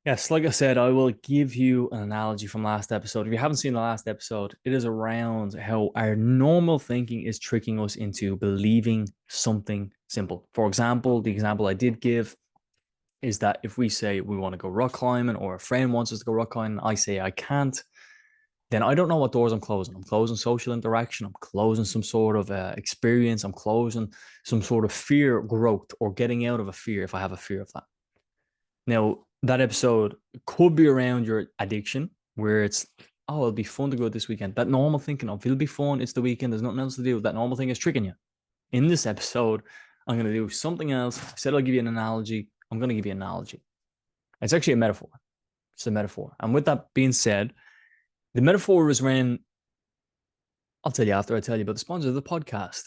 Yes, like I said, I will give you an analogy from last episode. If you haven't seen the last episode, it is around how our normal thinking is tricking us into believing something simple. For example, the example I did give is that if we say we want to go rock climbing or a friend wants us to go rock climbing, I say I can't, then I don't know what doors I'm closing. I'm closing social interaction. I'm closing some sort of experience. I'm closing some sort of fear growth or getting out of a fear if I have a fear of that. Now, that episode could be around your addiction, where it's, oh, it'll be fun to go this weekend. That normal thinking of it'll be fun, it's the weekend, there's nothing else to do. That normal thing is tricking you. In this episode, I'm going to do something else. I said I'll give you an analogy. I'm going to give you an analogy. It's actually a metaphor. It's a metaphor. And with that being said, the metaphor is when I'll tell you after I tell you about the sponsor of the podcast.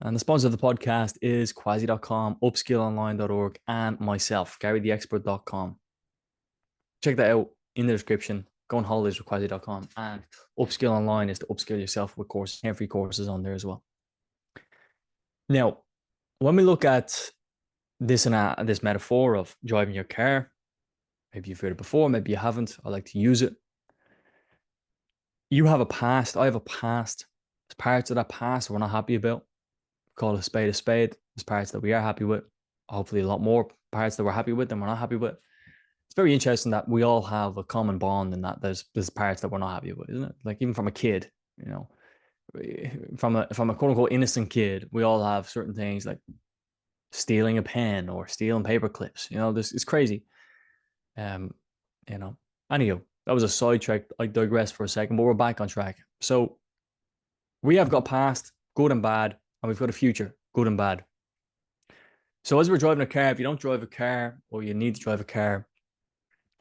And the sponsor of the podcast is quasi.com, upskillonline.org, and myself, garytheexpert.com. Check that out in the description. Go on holidays with quasi.com, and Upskill Online is to upskill yourself with courses and free courses on there as well. Now, when we look at this metaphor of driving your car, maybe you've heard it before, maybe you haven't. I like to use it. You have a past. I have a past. There's parts of that past we're not happy about. Call a spade a spade. There's parts that we are happy with. Hopefully, a lot more parts that we're happy with than we're not happy with. It's very interesting that we all have a common bond in that there's parts that we're not happy with, isn't it? Like even from a kid, you know, from a quote unquote innocent kid, we all have certain things like stealing a pen or stealing paper clips. You know, this is crazy. Um, you know. Anyhow, that was a sidetrack. I digress for a second, but we're back on track. So we have got past, good and bad, and we've got a future, good and bad. So as we're driving a car, if you don't drive a car or you need to drive a car,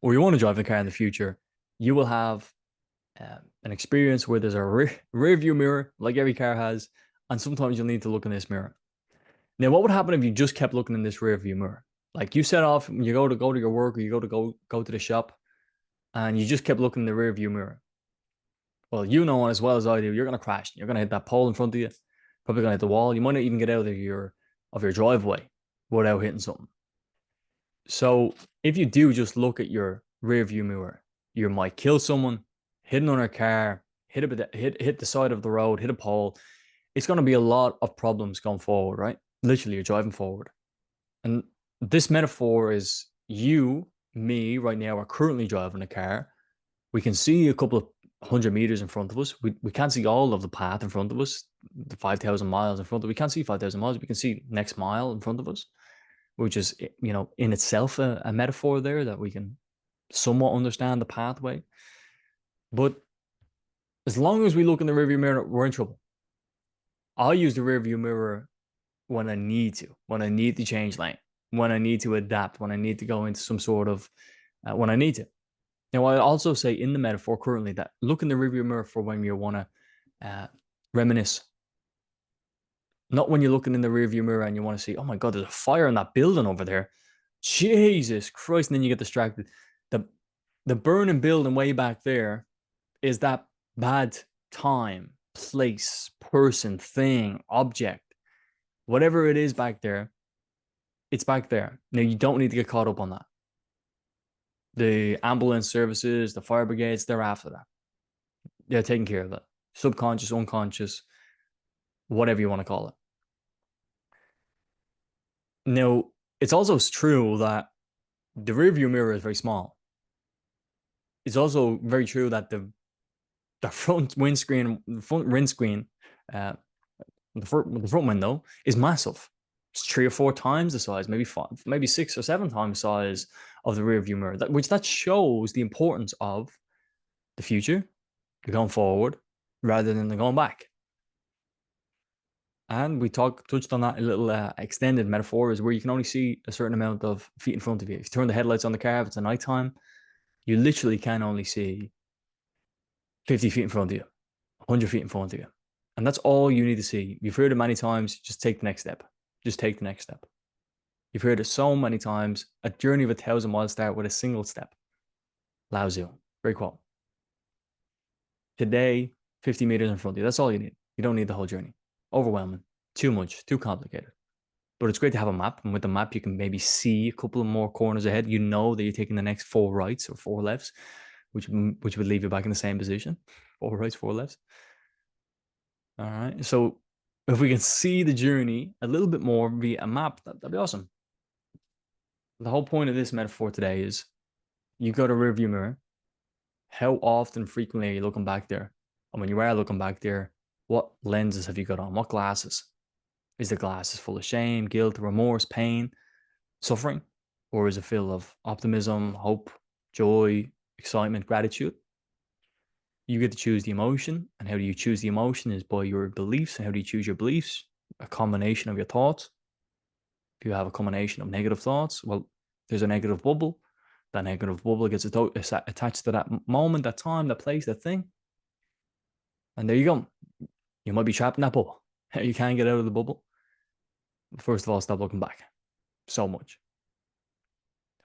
or you want to drive a car in the future, you will have an experience where there's a rear view mirror, like every car has, and sometimes you'll need to look in this mirror. Now, what would happen if you just kept looking in this rear view mirror? Like you set off, you go to your work, or you go to the shop, and you just kept looking in the rear view mirror. Well, you know as well as I do, you're gonna crash. You're gonna hit that pole in front of you. Probably gonna hit the wall. You might not even get out of your driveway without hitting something. So if you do just look at your rear view mirror, you might kill someone, hit another car, hit the side of the road, hit a pole. It's going to be a lot of problems going forward, right? Literally, you're driving forward. And this metaphor is you, me, right now are currently driving a car. We can see a couple of 100 meters in front of us. We can't see all of the path in front of us, the 5,000 miles in front of us. We can't see 5,000 miles. We can see next mile in front of us, which is, in itself a metaphor there that we can somewhat understand the pathway. But as long as we look in the rearview mirror, we're in trouble. I'll use the rearview mirror when I need to change lane, when I need to adapt, when I need to go into some sort of, when I need to. Now, I also say in the metaphor currently that look in the rearview mirror for when you want to reminisce. Not when you're looking in the rearview mirror and you want to see, oh my God, there's a fire in that building over there. Jesus Christ. And then you get distracted. The burning building way back there is that bad time, place, person, thing, object, whatever it is back there, it's back there. Now, you don't need to get caught up on that. The ambulance services, the fire brigades, they're after that. They're taking care of it. Subconscious, unconscious, whatever you want to call it. Now, it's also true that the rearview mirror is very small. It's also very true that the front windscreen, the front window is massive. It's 3 or 4 times the size, maybe 6 or 7 times the size of the rear view mirror. That shows the importance of the future, the going forward, rather than the going back. And we touched on that a little extended metaphor is where you can only see a certain amount of feet in front of you. If you turn the headlights on the car, if it's a nighttime, you literally can only see 50 feet in front of you, 100 feet in front of you. And that's all you need to see. You've heard it many times. Just take the next step. Just take the next step. You've heard it so many times. A journey of 1,000 miles start with a single step. Lao Tzu. Great quote. Today, 50 meters in front of you. That's all you need. You don't need the whole journey. Overwhelming. Too much. Too complicated. But it's great to have a map. And with the map, you can maybe see a couple of more corners ahead. You know that you're taking the next 4 rights or 4 lefts, which would leave you back in the same position. 4 rights, 4 lefts. All right. So if we can see the journey a little bit more via a map, that'd be awesome. The whole point of this metaphor today is you got a rearview mirror. How often, frequently are you looking back there? And when you are looking back there, what lenses have you got on? What glasses? Is the glasses full of shame, guilt, remorse, pain, suffering? Or is it full of optimism, hope, joy, excitement, gratitude? You get to choose the emotion. And how do you choose the emotion is by your beliefs. And how do you choose your beliefs? A combination of your thoughts. If you have a combination of negative thoughts, well, there's a negative bubble. That negative bubble gets attached to that moment, that time, that place, that thing. And there you go. You might be trapped in that bubble. You can't get out of the bubble. First of all, stop looking back so much.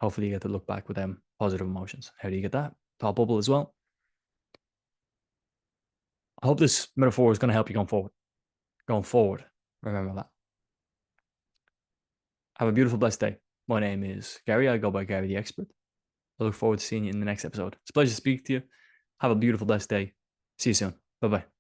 Hopefully you get to look back with them positive emotions. How do you get that? Top bubble as well. I hope this metaphor is going to help you going forward. Going forward, remember that. Have a beautiful, blessed day. My name is Gary. I go by Gary the Expert. I look forward to seeing you in the next episode. It's a pleasure to speak to you. Have a beautiful, blessed day. See you soon. Bye-bye.